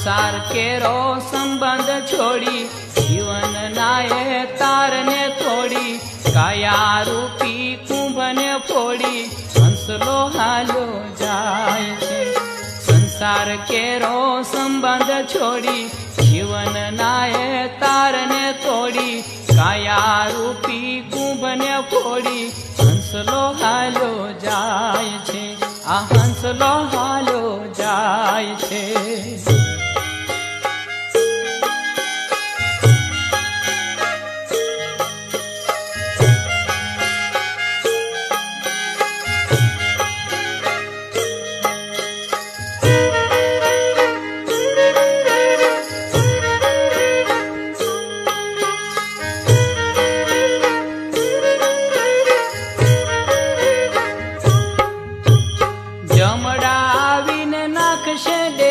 સંસાર કેરો સંબંધ છોડી જીવન નાયે તારને તોડી કાયા રૂપી કુંભને ફોડી હંસલો હાલો જાય છે સંસાર કેરો સંબંધ છોડી જીવન નાયે તારને તોડી કાયા રૂપી કુંભને ફોડી હંસલો હાલો જાય છે આ હંસલો હાલો જાય છે જમડા આવીને નાખશે